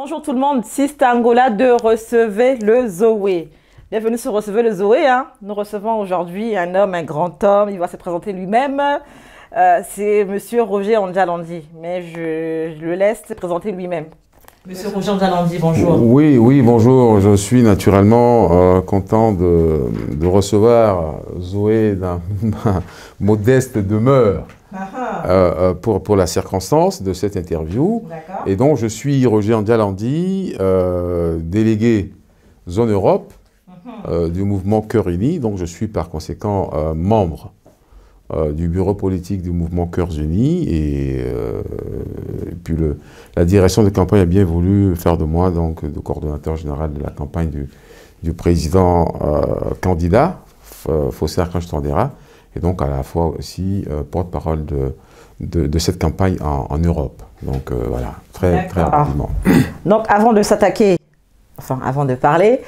Bonjour tout le monde, Sista Angola de Recevez le Zoé. Bienvenue sur Recevez le Zoé. Nous recevons aujourd'hui un homme, un grand homme. Il va se présenter lui-même. C'est Monsieur Roger Ondjalandi. Mais je le laisse se présenter lui-même. Monsieur Roger Ondjalandi, bonjour. Oui, bonjour. Je suis naturellement content de recevoir Zoé dans ma modeste demeure. Pour la circonstance de cette interview. Et donc, je suis Roger Ondjalandi, délégué Zone Europe du mouvement Cœur Uni. Donc, je suis par conséquent membre du bureau politique du mouvement Cœurs Unis. Et puis, la direction de campagne a bien voulu faire de moi donc, de coordonnateur général de la campagne du président candidat, Fossé Archange Touadéra. Et donc à la fois aussi porte-parole de cette campagne en Europe. Donc voilà, très rapidement. Donc avant de s'attaquer, enfin avant de parler,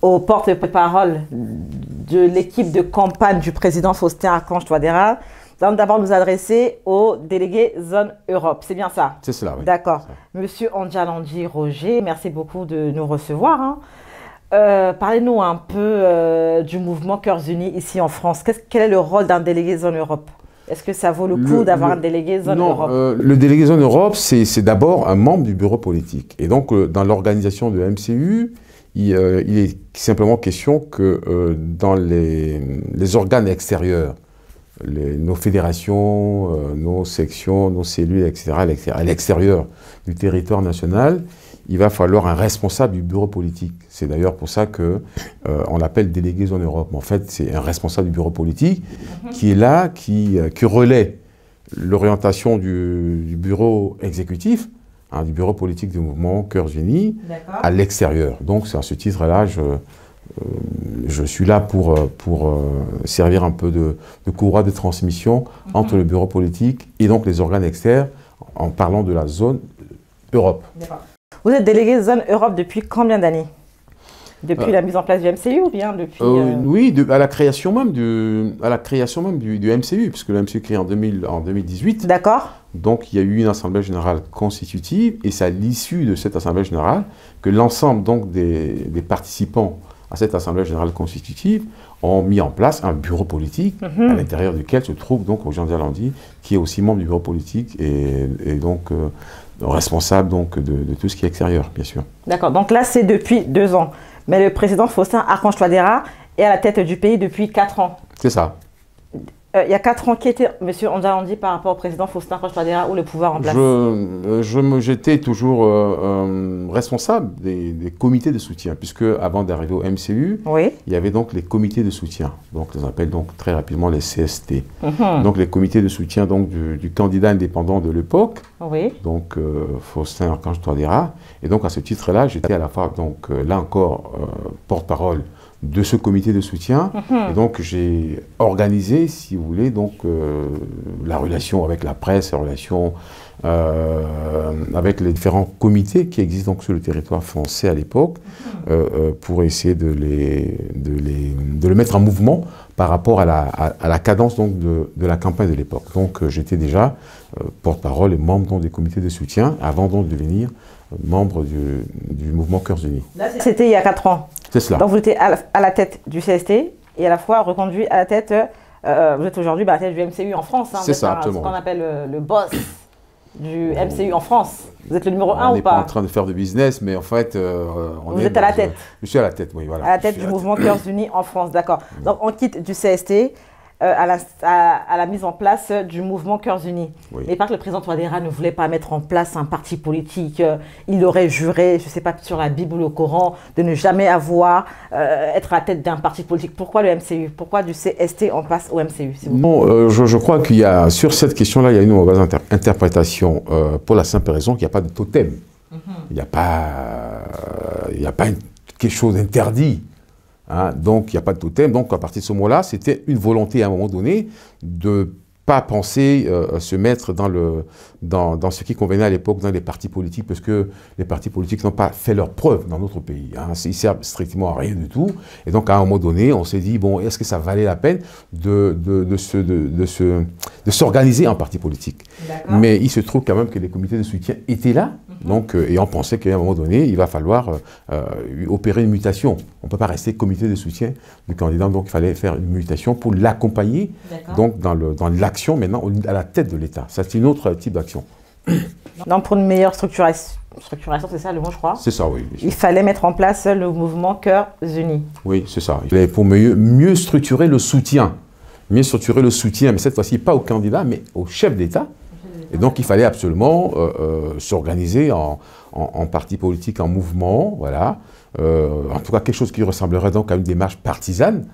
au porte-parole de l'équipe de campagne du président Faustin Archange Touadéra, nous allons d'abord nous adresser au délégué Zone Europe. C'est bien ça? C'est cela, oui. D'accord. Monsieur Ondjalandi Roger, merci beaucoup de nous recevoir. Parlez-nous un peu du mouvement Cœurs Unis ici en France. Quel est le rôle d'un délégué Zone Europe? Est-ce que ça vaut le coup d'avoir un délégué Zone Europe? Le délégué Zone Europe, c'est d'abord un membre du bureau politique. Et donc, dans l'organisation de MCU, il est simplement question que dans les organes extérieurs, nos fédérations, nos sections, nos cellules, etc., à l'extérieur du territoire national, il va falloir un responsable du bureau politique. C'est d'ailleurs pour ça qu'on l'appelle délégué Zone Europe. En fait, c'est un responsable du bureau politique qui est là, qui relaie l'orientation du bureau exécutif, du bureau politique du mouvement Cœurs Unis, à l'extérieur. Donc, c'est à ce titre-là, je suis là pour servir un peu de courroie de transmission entre le bureau politique et donc les organes externes en parlant de la zone Europe. Vous êtes délégué Zone Europe depuis combien d'années? Depuis la mise en place du MCU ou bien depuis... Oui, à la création même du MCU, puisque le MCU est créé en 2018. D'accord. Donc, il y a eu une assemblée générale constitutive et c'est à l'issue de cette assemblée générale que l'ensemble donc des participants à cette assemblée générale constitutive ont mis en place un bureau politique à l'intérieur duquel se trouve donc Roger Ondjalandi, qui est aussi membre du bureau politique et donc responsable donc de tout ce qui est extérieur, bien sûr. D'accord, donc là c'est depuis 2 ans. Mais le président Faustin Archange Touadéra est à la tête du pays depuis 4 ans. C'est ça. Il y a 4 ans, qui était M. Ondjalandi par rapport au président Faustin Archange Touadéra ou le pouvoir en place? J'étais toujours responsable des comités de soutien, puisque avant d'arriver au MCU, il y avait donc les comités de soutien. Donc, on appelle donc très rapidement les CST. Donc, les comités de soutien donc, du candidat indépendant de l'époque, donc Faustin Archange Touadéra. Et donc, à ce titre-là, j'étais à la fois, donc, là encore, porte-parole de ce comité de soutien. Et donc, j'ai organisé, si vous voulez, donc, la relation avec la presse, la relation avec les différents comités qui existent donc, sur le territoire français à l'époque, pour essayer de le mettre en mouvement par rapport à la cadence donc, de la campagne de l'époque. Donc, j'étais déjà porte-parole et membre donc, des comités de soutien avant donc, de devenir membre du mouvement Cœurs Unis. C'était il y a 4 ans. C'est cela. Donc vous étiez à la tête du CST et à la fois reconduit à la tête, vous êtes aujourd'hui à la tête du MCU en France. C'est ça, absolument. Ce qu'on appelle le boss du MCU en France. Vous êtes le numéro 1 ou pas? On n'est pas en train de faire de business, mais en fait, vous êtes à la tête. Je suis à la tête, oui, voilà. À la tête du mouvement Cœurs Unis en France, d'accord. Donc on quitte du CST à la mise en place du mouvement Cœurs Unis. Mais pas que le président Touadéra ne voulait pas mettre en place un parti politique. Il aurait juré, je ne sais pas, sur la Bible ou le Coran, de ne jamais être à la tête d'un parti politique. Pourquoi le MCU? Pourquoi du CST on passe au MCU? Non, je crois qu'il y a, sur cette question-là, il y a une mauvaise interprétation pour la simple raison qu'il n'y a pas de totem. Il n'y a pas quelque chose d'interdit. Donc, il n'y a pas de totem. Donc, à partir de ce moment-là, c'était une volonté à un moment donné de ne pas penser se mettre dans ce qui convenait à l'époque dans les partis politiques, parce que les partis politiques n'ont pas fait leur preuve dans notre pays. Ils servent strictement à rien du tout. Et donc, à un moment donné, on s'est dit, bon, est-ce que ça valait la peine de s'organiser en parti politique? Mais il se trouve quand même que les comités de soutien étaient là. Donc, et on pensait qu'à un moment donné, il va falloir opérer une mutation. On ne peut pas rester comité de soutien du candidat, donc il fallait faire une mutation pour l'accompagner donc dans l'action maintenant à la tête de l'État. Ça, c'est un autre type d'action. Donc, pour une meilleure structuration, c'est ça le mot, je crois. C'est ça, oui. Il fallait mettre en place le mouvement Cœurs Unis. Oui, c'est ça. Il fallait pour mieux structurer le soutien. Mieux structurer le soutien, mais cette fois-ci, pas au candidat, mais au chef d'État. Et donc, il fallait absolument s'organiser en parti politique, en mouvement, voilà. En tout cas, quelque chose qui ressemblerait donc à une démarche partisane.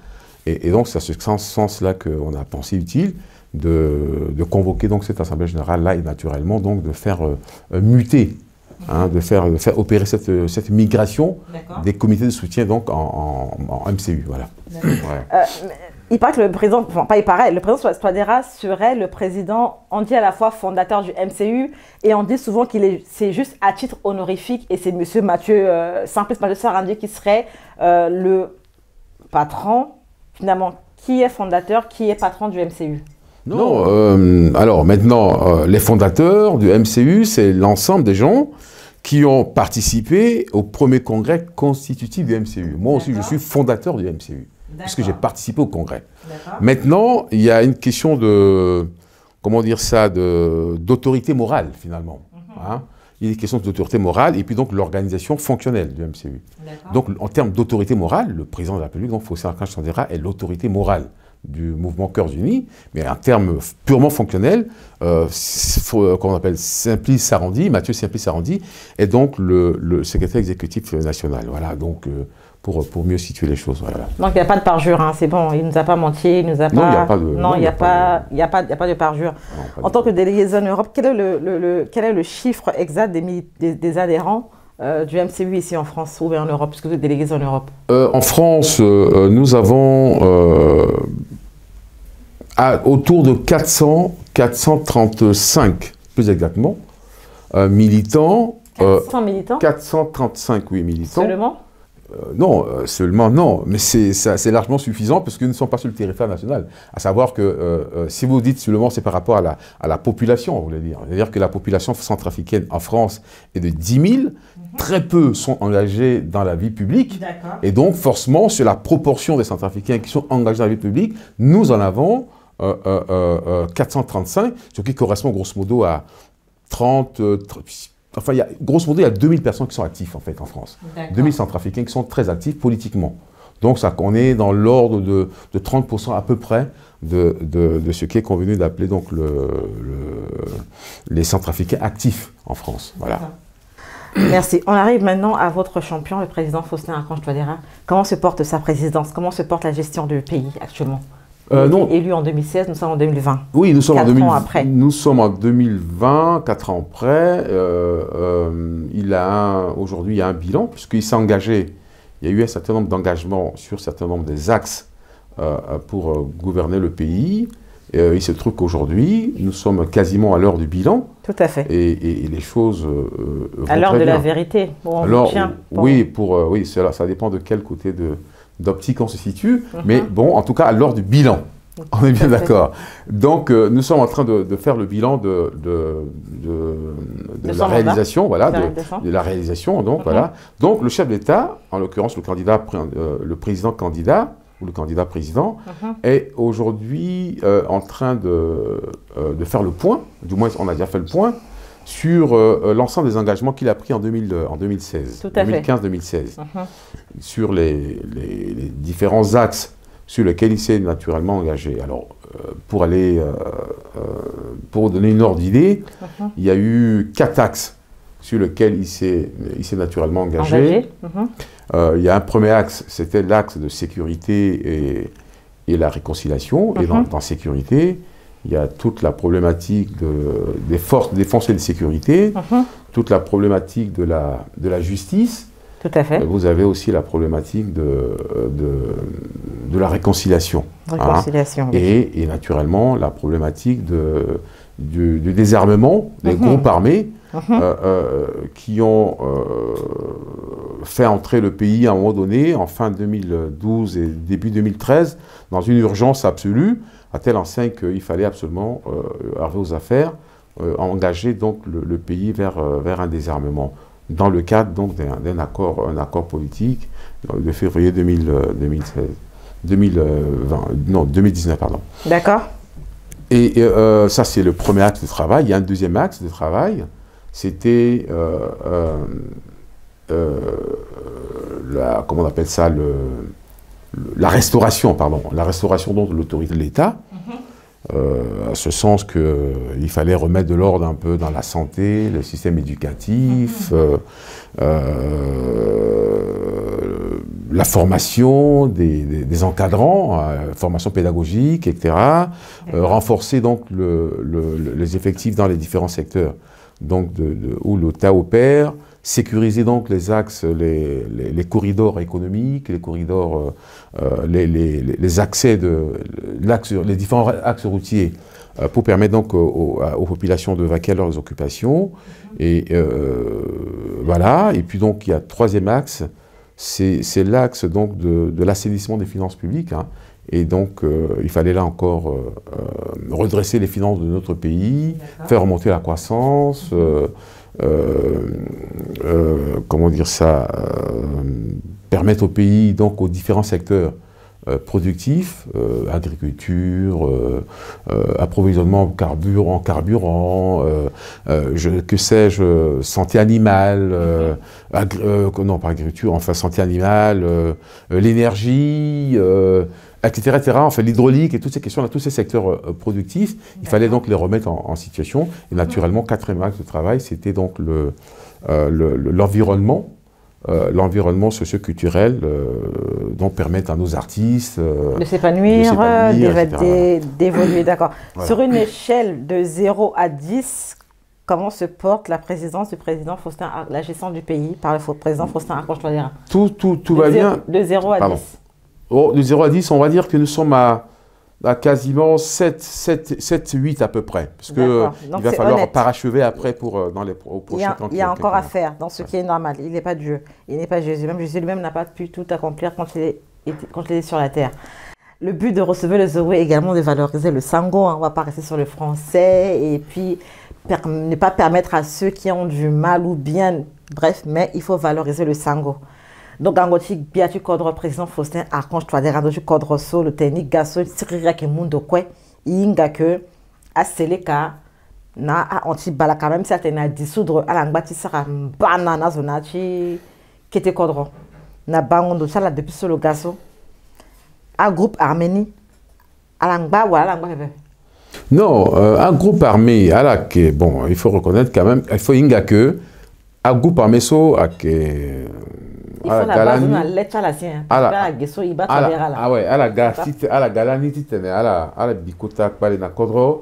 Et donc, c'est à ce sens-là qu'on a pensé utile de convoquer donc cette Assemblée générale-là et naturellement donc de faire muter, hein, de faire opérer cette migration des comités de soutien donc en MCU. Voilà. Il paraît que le président, enfin pas il paraît, le président Touadéra serait le président, on dit à la fois fondateur du MCU et on dit souvent c'est juste à titre honorifique et c'est monsieur Mathieu, Simplice Mathieu Sarandi qui serait le patron, finalement, qui est fondateur, qui est patron du MCU. Non, alors maintenant, les fondateurs du MCU, c'est l'ensemble des gens qui ont participé au premier congrès constitutif du MCU. Moi aussi, je suis fondateur du MCU. Puisque j'ai participé au congrès. Maintenant, il y a une question de, comment dire ça, d'autorité morale, finalement. Hein? Il y a une question d'autorité morale et puis donc l'organisation fonctionnelle du MCU. Donc, en termes d'autorité morale, le président de la République, donc Faustin-Archange Touadéra, est l'autorité morale du mouvement Cœurs Unis, mais en termes purement fonctionnels, qu'on appelle Simplice Sarandi, Mathieu Simplice Sarandi, est donc le secrétaire exécutif national. Voilà, donc pour mieux situer les choses. Voilà. Donc il n'y a pas de parjure, hein, c'est bon, il ne nous a pas menti, il nous a pas... Non, il n'y a pas de... Non, il n'y a pas de parjure. En tant que délégué zone Europe, quel est le chiffre exact des adhérents du MCU ici en France ou en Europe, puisque vous êtes délégué zone Europe? En France, nous avons autour de 435, plus exactement, militants. 400 militants 435, oui, militants. Seulement? Non, seulement non, mais c'est largement suffisant parce qu'ils ne sont pas sur le territoire national. À savoir que si vous dites seulement c'est par rapport à la population, vous voulez dire. C'est-à-dire que la population centrafricaine en France est de 10 000, très peu sont engagés dans la vie publique. Et donc forcément, sur la proportion des centrafricains qui sont engagés dans la vie publique, nous en avons 435, ce qui correspond grosso modo à 30 enfin, grosso modo, il y a 2000 personnes qui sont actives en fait en France. 2000 centrafricains qui sont très actifs politiquement. Donc, on est dans l'ordre de 30% à peu près de ce qui est convenu d'appeler donc les centrafricains actifs en France. Voilà. Merci. On arrive maintenant à votre champion, le président Faustin-Archange Touadéra. Comment se porte sa présidence? Comment se porte la gestion du pays actuellement? Non. Élu en 2016, nous sommes en 2020. Oui, nous sommes en 4 ans après. Nous sommes en 2020, 4 ans après. Aujourd'hui, il y a un bilan, puisqu'il s'est engagé. Il y a eu un certain nombre d'engagements sur un certain nombre des axes pour gouverner le pays. Il se trouve qu'aujourd'hui, nous sommes quasiment à l'heure du bilan. Tout à fait. Et les choses à l'heure de la vérité. Bon, alors, oui, ça dépend de quel côté d'optique on se situe, mais bon, en tout cas, à l'heure du bilan. On est bien d'accord. Donc, nous sommes en train de faire le bilan de la réalisation, voilà, de la réalisation. Donc, voilà. Donc, le chef d'État, en l'occurrence le président candidat ou le candidat président, est aujourd'hui en train de faire le point. Du moins, on a déjà fait le point sur l'ensemble des engagements qu'il a pris en 2016, 2015-2016, sur les différents axes sur lesquels il s'est naturellement engagé. Alors, pour donner une ordre d'idée, il y a eu 4 axes sur lesquels il s'est naturellement engagé. Il y a un premier axe, c'était l'axe de sécurité et la réconciliation. Et dans sécurité, il y a toute la problématique des forces de défense et de sécurité, toute la problématique de la justice. Tout à fait. Vous avez aussi la problématique de la réconciliation. Réconciliation, oui. Et naturellement, la problématique du désarmement des groupes armés qui ont fait entrer le pays à un moment donné, en fin 2012 et début 2013, dans une urgence absolue, à telle enseigne qu'il fallait absolument arriver aux affaires engager donc le pays vers un désarmement, dans le cadre donc d'un accord politique de février 2019, pardon. D'accord. Et ça, c'est le premier axe de travail. Il y a un deuxième axe de travail, c'était comment on appelle ça, la restauration, la restauration donc, de l'autorité de l'État, à ce sens qu'il fallait remettre de l'ordre un peu dans la santé, le système éducatif, la formation des encadrants, formation pédagogique, etc. Renforcer donc les effectifs dans les différents secteurs donc où l'État opère, sécuriser donc les axes, les corridors économiques, les corridors, les accès les différents axes routiers pour permettre donc aux populations de vaquer à leurs occupations. Et voilà. Et puis donc il y a troisième axe, c'est l'axe donc de l'assainissement des finances publiques. Hein. Et donc il fallait là encore redresser les finances de notre pays, faire remonter la croissance. Comment dire ça, permettre au pays, donc aux différents secteurs productifs, agriculture, approvisionnement en carburant, que sais-je, santé animale, non pas agriculture, enfin santé animale, l'énergie, etc., etc. Enfin, l'hydraulique et toutes ces questions-là, tous ces secteurs productifs, il fallait donc les remettre en situation. Et naturellement, quatrième axe de travail, c'était donc l'environnement, l'environnement socio-culturel, donc permettre à nos artistes de s'épanouir, d'évoluer, d'accord. Voilà. Sur une échelle de 0 à 10, comment se porte la présidence du président Faustin, la gestion du pays par le président Faustin Archange Touadéra? Tout va bien. De 0 à 10. Oh, de 0 à 10, on va dire que nous sommes à quasiment 7, 8 à peu près. Parce qu'il va falloir parachever après dans les prochains temps. Il y a encore à faire dans ce qui est normal. Il n'est pas Dieu. Il n'est pas Jésus. Même Jésus lui-même n'a pas pu tout accomplir quand il est sur la terre. Le but de recevoir le Zoé est également de valoriser le sango. Hein. On ne va pas rester sur le français. Et puis, ne pas permettre à ceux qui ont du mal ou bien... Bref, mais il faut valoriser le sango. Donc, Angoti, Biatu Kodro, président Faustin Archange Touadéra, Doju Kodro So, le technique Gasso, Sirira Kemundo Kwe, Inga que, Aseleka, na anti balaka, même si elle a dissoudre, à l'angbati sera banana zonachi, qui était Kodro. Na bangondo, ça là depuis solo Gasso, un groupe Arménie, à l'angba ou à l'angba. Non, un groupe armé, bon, il faut reconnaître quand même, il faut Inga que, un groupe armé, so, il faut la base de lettre à la sienne. Ah ouais, à la galani, à la bikota, à la kodro,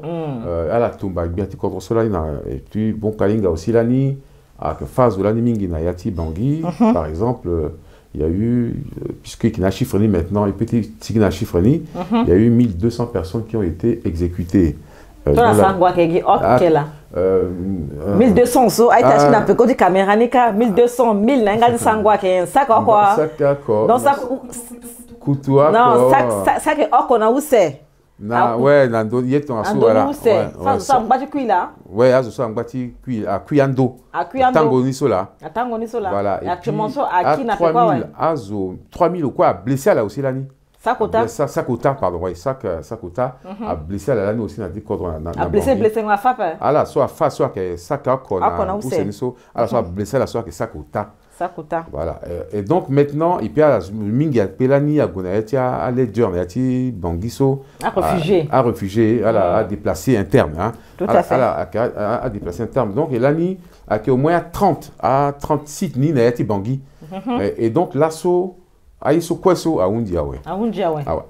à la tumba, biati kodro solana, et puis bon kalinga aussi lani, à que phase de l'ani mingi na yati bangui, par exemple, il y a eu, puisque qui n'a chiffré maintenant, et petit qui n'a chiffré, il y a eu 1200 personnes qui ont été exécutées. Toi, la sangwa qui est ok là. 1200 so aïta china pe ko di caméra nika 1200 1000 na ngali sangwa ke ça quoi non ça kutua non ça que oko na use na ouais na ndo yeto aso voilà ça ngba ti là ouais aso ça ngba ti a kuyando tango ni sola voilà et tu menso à qui na pe quoi ouais aso 3000 ou quoi blessé à la aussi là ni Sakota. Sakota, pardon, oui, Sakota a blessé à la lane aussi, n'a dit contre a blessé la frappe. Alors, soit face, soit que Sakota, soit blessé la soit que Sakota. Sakota. Voilà. Et donc maintenant, il y a Mingi, Pelani, à Gonaïti, à Ledger, Bangiso. À réfugié, à déplacer interne. Tout à fait. À déplacer interne. Donc, Elani a au moins 30 à 36 ni Naïti Bangui. Et donc, l'assaut. Aïso Kweso à Undia, ouais.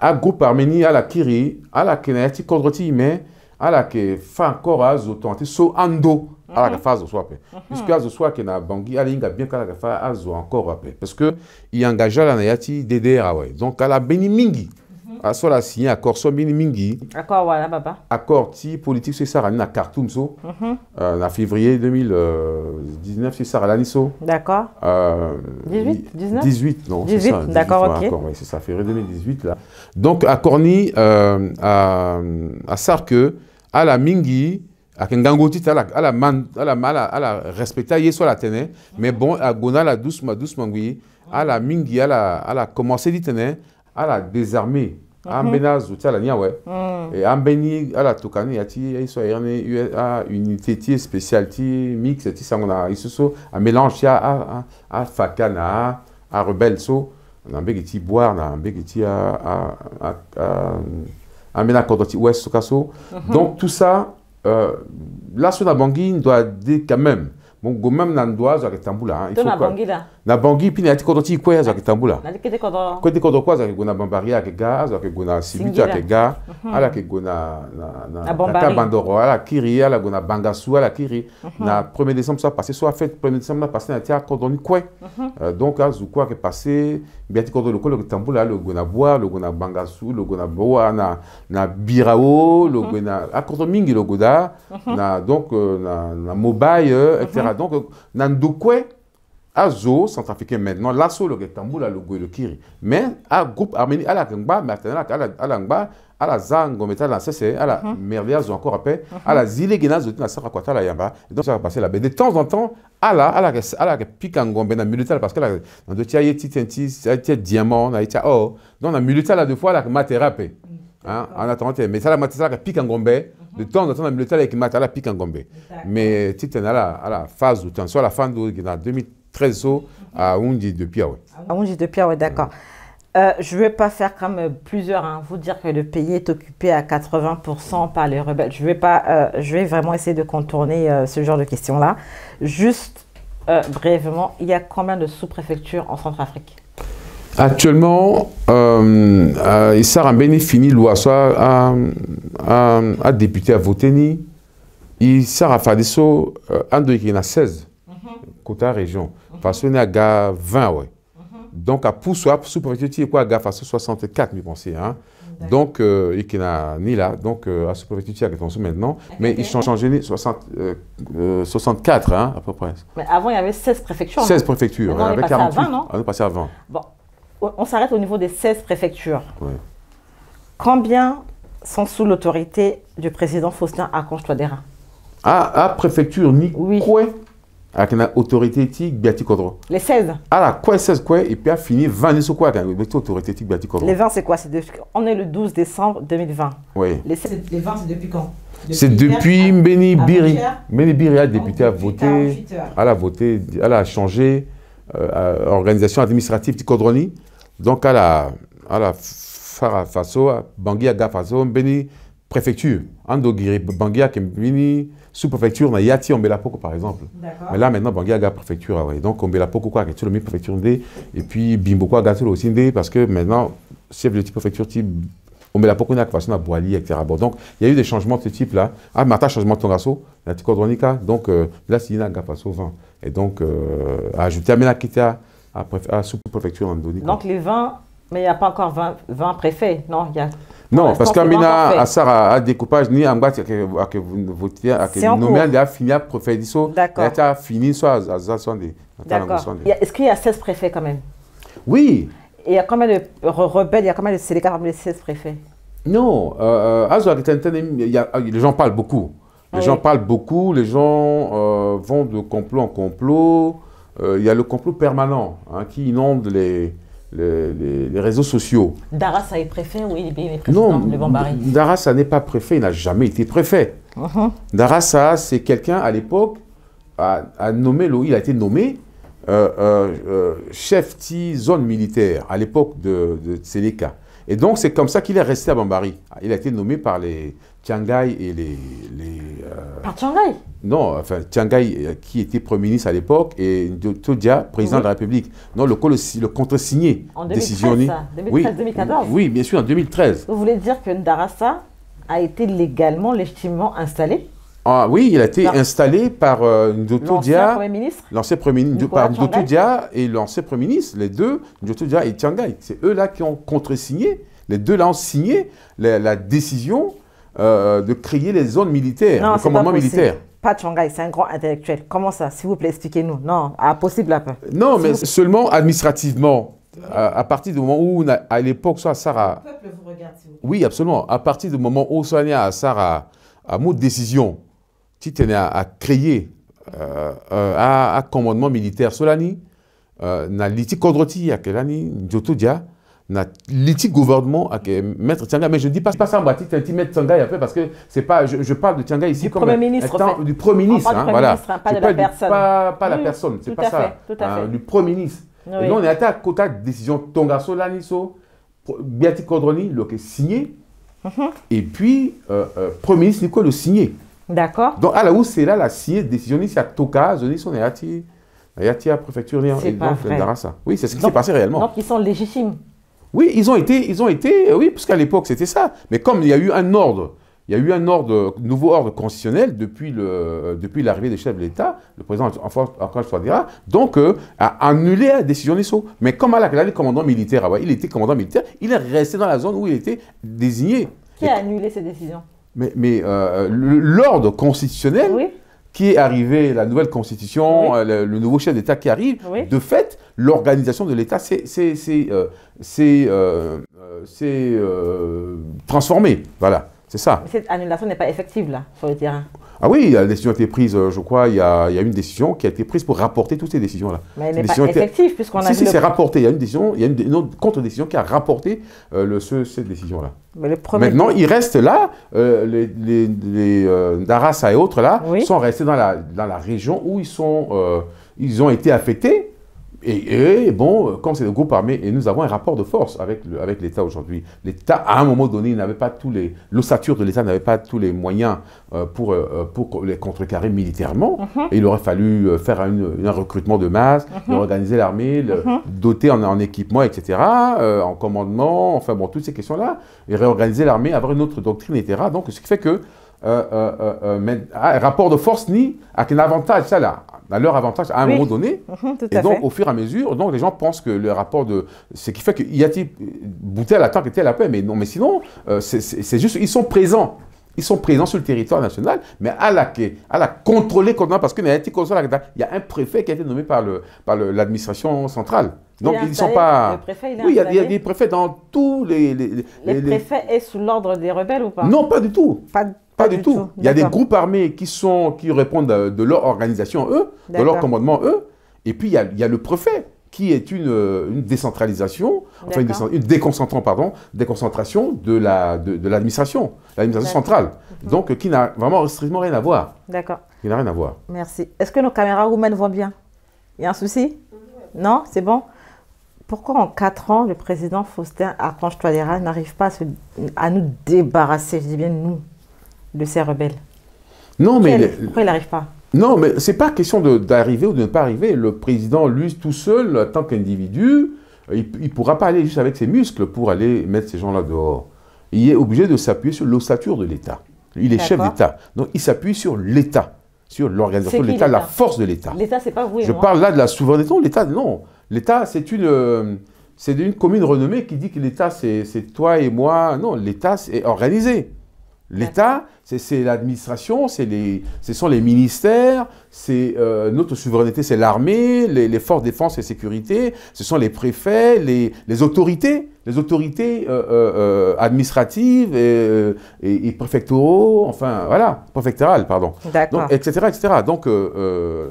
À groupe Arménie, à la Kiri, à la Kenayati Kodroti, mais à la que fait encore à Zotan, so Ando, à la phase de soi. Puisque à Zosoa, qui n'a Bangui, à l'Inga bien qu'à la phase à Zo encore, parce que il engage la Nayati DDR, ouais. Donc à la Benimingi, à soit la signé accord soit Benimingi. Accord, voilà, papa. Accord ti politique, c'est ça, à Khartoum, so. En février 2019, c'est ça, à l'Aniso. D'accord. 18, non. 18, d'accord, ok. Oui, c'est ça, février 2018, là. Donc, à Corny, à Sarke, à la Mingi, avec un gangoti à la respecter soit la tenir mais bon à gona la doucement oui à la mingi à la commencer dit tenir à la désarmer à benaz ou la nia ouais et à beni à la tokani ati soit à unité spéciale mix ti sangona isuso à mélange à fakana à rebelle so na mbegiti boire na mbegiti à mena kodoti ouest sokaso donc tout ça là sur la Bangui doit dire quand même bon go même nan doit za ketambula il faut na Bangui puis na tikototi kwa za ketambula na kete kodo kwa za gona bambaria ke ga za ke gona sibita ke ga ala ke gona na bandoro ala kiri ala gona bangasu ala kiri na 1er décembre ça passé soit fête 1er décembre passé na tia kodoni kwa donc azu quoi que passé bien tikodo le ketambula le gona bois le gona bangasu le gona boa na birao le gona akodo mingi le goda na donc na mobile etc. Donc nandokwe azo centrafricain maintenant l'asso le ketambula le go le kiri mais à groupe arménien à la gangba maintenant à la ngba à la zango metal la c'est à la merveilleuse encore après à la zile genazo na sara kwata la yamba donc ça va passer là de temps en temps à la pikangombe na militaire parce que là dans de tia yeti tia diamant na tia oh donc na militaire là deux fois la matérapé hein en attendant mais ça la matériel la pikangombe de temps en temps na militaire avec matériel la pikangombe mais titen à la phase où soit à la fin de 2013 à Undi de Piaoué. À Undi de Piaoué, d'accord. Je ne vais pas faire comme plusieurs, hein, vous dire que le pays est occupé à 80% par les rebelles. Je vais vraiment essayer de contourner ce genre de questions-là. Juste brièvement, il y a combien de sous-préfectures en Centrafrique? Actuellement, il s'est ramené fini loi soit à député à voter il s'est rafadé so il y en a 16 côté région parce qu'on a 20 ouais. Donc à Poussoi sous-préfecture quoi à face 64 je pensais hein. Donc il y en a ni là donc à sous-préfecture qui sont maintenant mais ils ont changé 64 hein à peu près. Mais avant il y avait 16 préfectures. 16 préfectures on est passé à 20 non? On est passé à 20. Bon. On s'arrête au niveau des 16 préfectures. Ouais. Combien sont sous l'autorité du président Faustin Archange Touadéra? À préfecture, ni quoi? Avec une autorité éthique, Biati Kodro. Les 16? Ah là, quoi, 16 quoi? Et puis à finir 20 ni quoi? Avec autorité éthique, Biati Kodro. Les 20, c'est quoi? On est le 12 décembre 2020. Oui. Les 20, c'est depuis quand? C'est depuis Mbeni Biri. Mbeni Biri a député à voter, elle a changé organisation administrative de Kodroni. Donc, elle a Faso, Bangui Aga Faso, Mbeni préfecture. Andogiri, Bangui Aga Mbeni sous-préfecture, on a Yati Ombelapoko par exemple. Mais là maintenant, Bangui Aga préfecture. Ouais. Donc, Ombelapoko, quoi, qui est le préfecture et puis Bimboko Aga aussi, parce que maintenant, chef de type préfecture, type Ombelapoko n'a pas façon à Boali, etc. Bon, donc, il y a eu des changements de ce type-là. Ah, Marta, changement de Tongasso, la Tikodronika. Donc, là, c'est une Aga Faso 20. Et donc, ajouter Amena Kita à sous-préfecture en Indonésie. Donc, les 20, mais il n'y a pas encore 20 préfets, non il y a... Non, parce qu'Amina a découpage ni en bas que vous votiez à que nommé a fini à préfet disso. D'accord. Il a fini soit à Zazonde. D'accord. Est-ce qu'il y a 16 préfets quand même? Oui. Et il y a combien de rebelles, il y a combien de sénégalais parmi les 16 préfets? Non, les gens parlent beaucoup. Les gens parlent beaucoup, les gens vont de complot en complot. Il y a le complot permanent hein, qui inonde les réseaux sociaux. Darassa est préfet ou il est président? Non, le Bambari. Darassa n'est pas préfet, il n'a jamais été préfet. Darassa, c'est quelqu'un à l'époque, il a été nommé chef de zone militaire à l'époque de Seleka. Et donc c'est comme ça qu'il est resté à Bambari. Il a été nommé par les Tiangai et les Par Tiangai? Non, enfin Tiangai qui était Premier ministre à l'époque et Ndoto Dia, président de la République. Non, le contre-signé. En 2013, ça 2013-2014? Oui, bien sûr, en 2013. Vous voulez dire que Darassa a été légitimement installé? Ah oui, il a été installé par Ndoto Dia, l'ancien Premier ministre, par Ndoto Dia et l'ancien Premier ministre, les deux, Ndoto Dia et Tiangai. C'est eux là qui ont contre-signé, les deux là ont signé la décision de créer les zones militaires, le commandement militaire. Pas Tiangai, c'est un grand intellectuel. Comment ça? S'il vous plaît, expliquez-nous. Non, impossible un peu. Non, mais seulement administrativement. À partir du moment où, à l'époque, soit Sarah... Le peuple vous regarde, s'il vous plaît. Oui, absolument. À partir du moment où Sonia Sarah a mot de décision tu tenais à créer un commandement militaire solani, na liti kodroti à kelani, jotodia, na liti gouvernement à maître Tianga. Mais je ne dis pas ça en bâti, tu mets Tianga après parce que c'est pas, je parle de Tianga ici du comme Premier ministre, du Premier ministre, hein, voilà. Ministre, hein, pas de la personne. Pas la personne, c'est pas ça. Tout à fait. Du Premier ministre. Oui. Et nous, on est à côté de décision Tonga solani so, Biati Kodroni, le signé, et puis Premier ministre Nico le signé. D'accord. Donc, à la où c'est là la signé décision ici à Toka, Zoni son et à préfecture c'est pas vrai. D'Arassa. Oui, c'est ce qui s'est passé réellement. Donc, ils sont légitimes. Oui, ils ont été, oui, parce qu'à l'époque, c'était ça. Mais comme il y a eu un ordre, nouveau ordre constitutionnel depuis l'arrivée des chefs de l'État, le président Antoine Touadéra, donc a annulé la décision d'Isso. Mais comme le commandant militaire, il était commandant militaire, il est resté dans la zone où il était désigné. Qui a annulé ces décisions? Mais l'ordre constitutionnel, oui, qui est arrivé, la nouvelle constitution, oui, le nouveau chef d'État qui arrive, oui, de fait, l'organisation de l'État s'est transformée. Voilà, c'est ça. Mais cette annulation n'est pas effective, là, sur le terrain. Ah oui, la décision a été prise, je crois, il y a une décision qui a été prise pour rapporter toutes ces décisions-là. Mais elle n'est pas effective, puisqu'on a vu... Si, c'est rapporté. Il y a une décision, il y a une autre contre-décision qui a rapporté cette décision-là. Maintenant, il reste là, les Darassa et autres, là, oui, sont restés dans la région où ils ont été affectés. Et bon, comme c'est le groupe armé, et nous avons un rapport de force avec l'État aujourd'hui. L'État, à un moment donné, il n'avait pas l'ossature de l'État n'avait pas tous les moyens pour les contrecarrer militairement. Et il aurait fallu faire un recrutement de masse, organiser l'armée, doter en équipement, etc., en commandement, enfin bon, toutes ces questions-là, et réorganiser l'armée, avoir une autre doctrine, etc. Donc, ce qui fait que rapport de force ni avec un avantage, ça là, à leur avantage à un moment donné, et donc au fur et à mesure, donc les gens pensent que le rapport de, ce qui fait qu'il y a-t-il bouté à la temps était la paix, mais non, mais sinon c'est juste ils sont présents sur le territoire national, mais à la contrôler parce qu'il y a un préfet qui a été nommé par l'administration centrale. Donc ils ne sont pas. Oui, il y a des préfets dans tous les préfets est sous l'ordre des rebelles ou pas? Non, pas du tout. Pas du tout. Il y a des groupes armés qui répondent de leur organisation, eux, de leur commandement, eux. Et puis, il y a le préfet, qui est une décentralisation, enfin une déconcentration de l'administration, l'administration centrale. Donc, qui n'a vraiment strictement rien à voir. D'accord. Qui n'a rien à voir. Merci. Est-ce que nos caméras roumaines vont bien? Il y a un souci? Non? C'est bon? Pourquoi en 4 ans, le président Faustin Archange Touadéra n'arrive pas à nous débarrasser, je dis bien nous, de ces rebelles? Non, mais... Pourquoi il n'arrive pas? Non, mais ce n'est pas question d'arriver ou de ne pas arriver. Le président, lui, tout seul, en tant qu'individu, il ne pourra pas aller juste avec ses muscles pour aller mettre ces gens-là dehors. Il est obligé de s'appuyer sur l'ossature de l'État. Il est chef d'État. Donc, il s'appuie sur l'État, sur l'organisation de l'État, la force de l'État. L'État, c'est pas vous et moi. Je parle là de la souveraineté. Non, l'État, non. L'État, c'est une commune renommée qui dit que l'État, c'est toi et moi. Non, l'État, c'est organisé. L'État, c'est l'administration, ce sont les ministères, notre souveraineté, c'est l'armée, les forces de défense et sécurité, ce sont les préfets, les autorités administratives et préfectoraux, enfin voilà, préfectorales, pardon. D'accord. Etc., etc. Donc,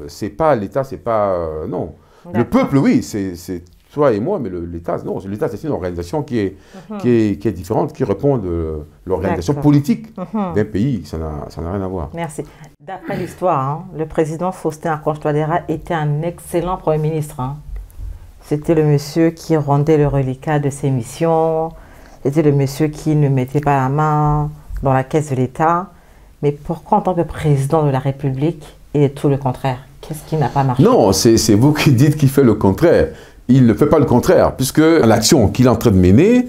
c'est pas l'État, c'est pas... non. Le peuple, oui, c'est toi et moi, mais l'État, non. L'État, c'est une organisation qui est différente, qui répond de l'organisation politique d'un pays. Ça n'a rien à voir. Merci. D'après l'histoire, le président Faustin Archange Touadéra était un excellent Premier ministre. C'était le monsieur qui rendait le reliquat de ses missions. C'était le monsieur qui ne mettait pas la main dans la caisse de l'État. Mais pourquoi, en tant que président de la République, il est tout le contraire? Qu'est-ce qui n'a pas marché? Non, c'est vous qui dites qu'il fait le contraire. Il ne fait pas le contraire, puisque l'action qu'il est en train de mener,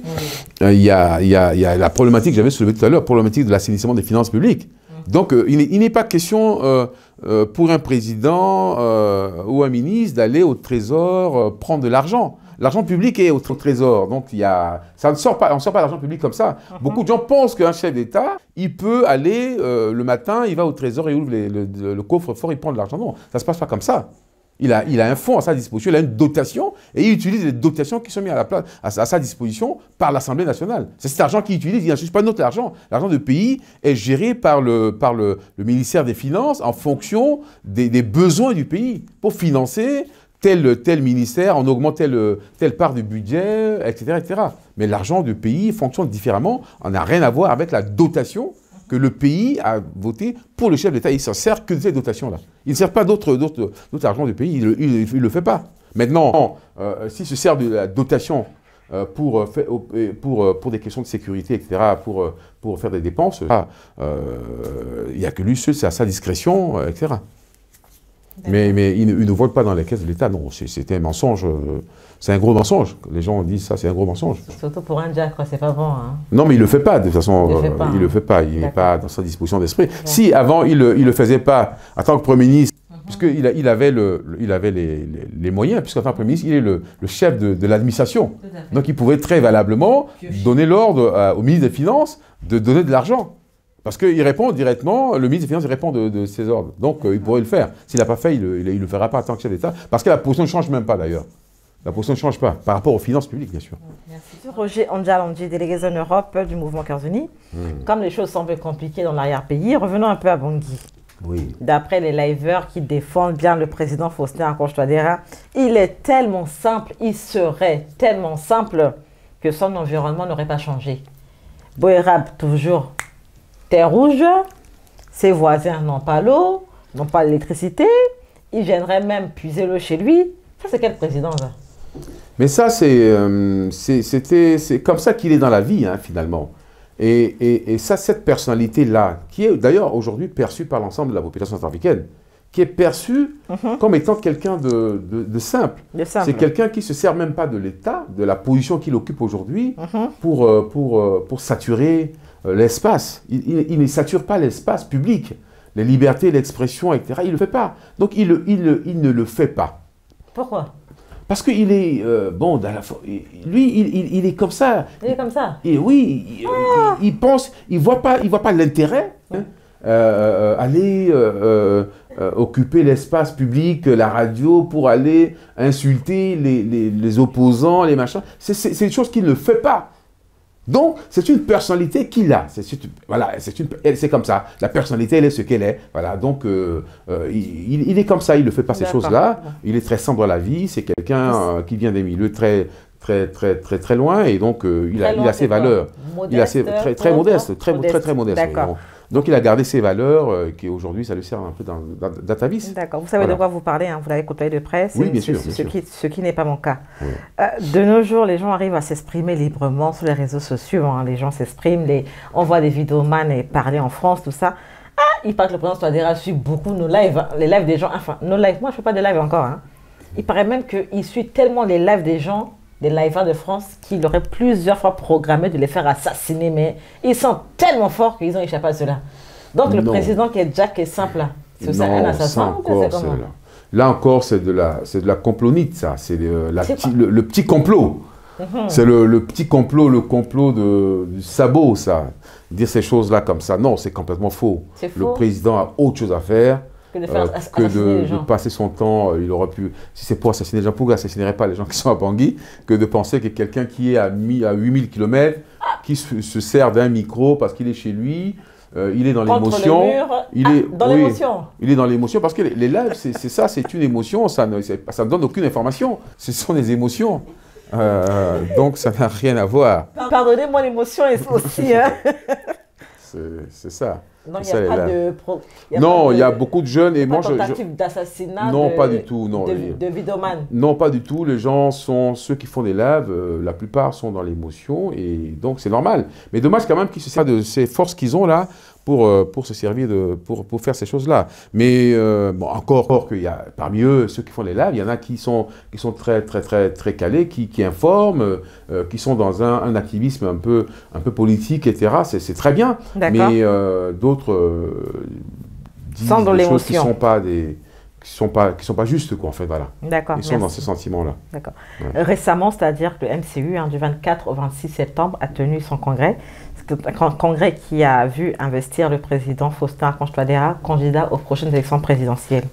il y a la problématique que j'avais soulevée tout à l'heure, la problématique de l'assainissement des finances publiques. Donc, il n'est pas question pour un président ou un ministre d'aller au Trésor prendre de l'argent. L'argent public est au Trésor, donc ça ne sort pas, on ne sort pas l'argent public comme ça. Beaucoup de gens pensent qu'un chef d'État, il peut aller le matin, il va au Trésor, il ouvre le coffre-fort, il prend de l'argent. Non, ça ne se passe pas comme ça. Il a un fonds à sa disposition, il a une dotation, et il utilise les dotations qui sont mises à sa disposition par l'Assemblée nationale. C'est cet argent qu'il utilise, il n'utilise pas notre argent. L'argent du pays est géré par le ministère des Finances en fonction des besoins du pays pour financer tel ministère, on augmente telle part du budget, etc., etc. Mais l'argent du pays fonctionne différemment, on n'a rien à voir avec la dotation que le pays a voté pour le chef d'État. Il ne s'en sert que de ces dotations-là. Il ne sert pas d'autre argent du pays, il ne le fait pas. Maintenant, s'il se sert de la dotation pour des questions de sécurité, etc., pour faire des dépenses, il n'y a que lui seul, c'est à sa discrétion, etc. Mais il ne vole pas dans les caisses de l'État, non, c'était un mensonge, c'est un gros mensonge. Les gens disent ça, c'est un gros mensonge. Surtout pour un Jack, c'est pas bon. Hein. Non, mais il ne le fait pas, de toute façon, il ne le fait pas, il n'est pas dans sa disposition d'esprit. Si avant, il ne le faisait pas en tant que Premier ministre, puisqu'il avait les moyens, puisqu'en tant que Premier ministre, il est le chef de l'administration. Donc il pouvait très valablement donner l'ordre au ministre des Finances de donner de l'argent. Parce qu'il répond directement, le ministre des Finances répond de ses ordres. Donc, il pourrait le faire. S'il n'a pas fait, il ne le fera pas en tant que chef d'État. Parce que la position ne change même pas, d'ailleurs. La position ne change pas, par rapport aux finances publiques, bien sûr. Merci. Roger Ondjalandji, délégué en Europe du mouvement Cœurs Unis. Comme les choses semblent compliquées dans l'arrière-pays, revenons un peu à Bangui. Oui. D'après les liveurs qui défendent bien le président Faustin Archange Touadéra, il est tellement simple, il serait tellement simple que son environnement n'aurait pas changé. Boerab, toujours terre rouge, ses voisins n'ont pas l'eau, n'ont pas l'électricité, ils viendraient même puiser l'eau chez lui. Ça, c'est quel président, ça? Mais ça, c'est comme ça qu'il est dans la vie, hein, finalement. Et ça, cette personnalité-là, qui est d'ailleurs aujourd'hui perçue par l'ensemble de la population centrafricaine, qui est perçue comme étant quelqu'un de simple. C'est quelqu'un qui ne se sert même pas de l'État, de la position qu'il occupe aujourd'hui, pour saturer l'espace. Il ne sature pas l'espace public, les libertés, l'expression, etc. Il ne le fait pas. Donc, il ne le fait pas. Pourquoi? Parce qu'il est, bon, lui, il est comme ça. Il est comme ça. Et oui, il pense, il voit pas l'intérêt. Hein, aller occuper l'espace public, la radio, pour aller insulter les opposants, les machins. C'est une chose qu'il ne fait pas. Donc, c'est une personnalité qu'il a. Voilà, c'est comme ça. La personnalité, elle est ce qu'elle est. Voilà, donc, il est comme ça. Il ne fait pas ces choses-là. Il est très sombre à la vie. C'est quelqu'un qui vient des milieux très loin. Et donc, il a ses valeurs. Très modeste. Très modeste. D'accord. Donc, il a gardé ses valeurs qui, aujourd'hui, ça lui sert un peu d'atavisme. D'accord. Vous savez de quoi vous parlez, hein. Vous l'avez côtoyé de près. Oui, bien sûr. Ce qui n'est pas mon cas. Oui. De nos jours, les gens arrivent à s'exprimer librement sur les réseaux sociaux. Hein. Les gens s'expriment, on voit des vidéomans et parler en France, tout ça. Ah, il paraît que le président Touadéra suit beaucoup nos lives, hein. Les lives des gens. Enfin, nos lives, moi, je ne fais pas de live encore. Hein. Il paraît même qu'il suit tellement les lives des gens, des liveurs de France, qu'il aurait plusieurs fois programmé de les faire assassiner, mais ils sont tellement forts qu'ils ont échappé à cela. Donc le président qui est Jack est simple, là. C'est un assassin ou c'est comment? Là encore, c'est de la complonite, ça. C'est le petit complot. C'est le petit complot, le complot du sabot, ça. Dire ces choses-là comme ça, non, c'est complètement faux. Le président a autre chose à faire. Que de passer son temps, il aurait pu, si c'est pour assassiner les gens, pourquoi il n'assassinerait pas les gens qui sont à Bangui, que de penser que quelqu'un qui est à 8000 km, qui se sert d'un micro parce qu'il est chez lui, il est dans l'émotion. Il est dans l'émotion parce que les lives, c'est ça, c'est une émotion, ça ne donne aucune information, ce sont des émotions. Donc ça n'a rien à voir. Pardonnez-moi l'émotion aussi. Hein. C'est ça. Non, il n'y a pas de... Non, il y a beaucoup de jeunes et moi tentative d'assassinat. Non, pas du tout. Non. De vidéoman. Non, pas du tout. Les gens sont ceux qui font des lives. La plupart sont dans l'émotion et donc c'est normal. Mais dommage quand même qu'ils se servent de ces forces qu'ils ont là pour se servir pour faire ces choses-là. Mais bon, encore qu'il y a parmi eux ceux qui font les lives, il y en a qui sont très calés, qui informent, qui sont dans un activisme un peu politique, etc. C'est très bien. Mais d'autres disent des choses qui sont pas justes, quoi, en fait, voilà. D'accord. Ils sont dans ces sentiments-là. D'accord. Ouais. Récemment, c'est-à-dire que le MCU, du 24 au 26 septembre, a tenu son congrès. C'est un congrès qui a vu investir le président Faustin Archange Touadéra candidat aux prochaines élections présidentielles.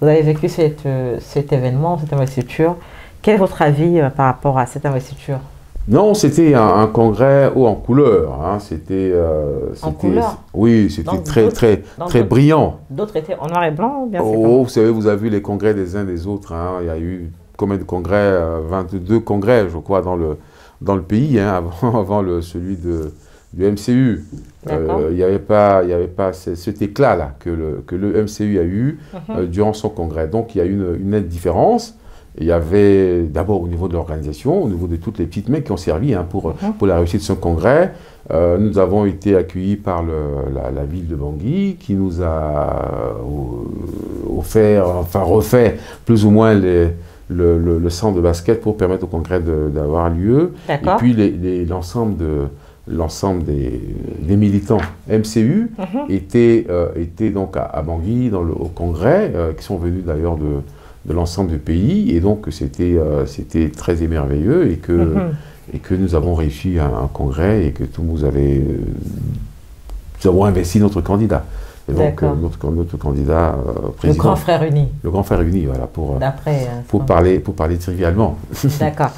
Vous avez vécu cet événement, cette investiture. Quel est votre avis par rapport à cette investiture? Non, c'était un congrès haut en couleur. Hein. C'était, en couleur? Oui, c'était très brillant. D'autres étaient en noir et blanc ou bien vous savez, vous avez vu les congrès des uns des autres. Hein. Il y a eu combien de congrès 22 congrès, je crois, dans le pays, hein, avant celui du MCU. Il n'y avait pas cet éclat-là que le MCU a eu durant son congrès. Donc, il y a eu une nette différence. Il y avait d'abord au niveau de l'organisation, au niveau de toutes les petites mains qui ont servi pour la réussite de ce congrès. Nous avons été accueillis par la ville de Bangui qui nous a refait plus ou moins le centre de basket pour permettre au congrès d'avoir lieu. Et puis l'ensemble des militants MCU étaient donc à Bangui au congrès, qui sont venus d'ailleurs de l'ensemble du pays, et donc c'était très émerveilleux et que nous avons réussi un congrès et que nous avons investi notre candidat. Et donc notre candidat président. Le grand frère uni. Le grand frère uni, voilà, pour parler trivialement. D'accord.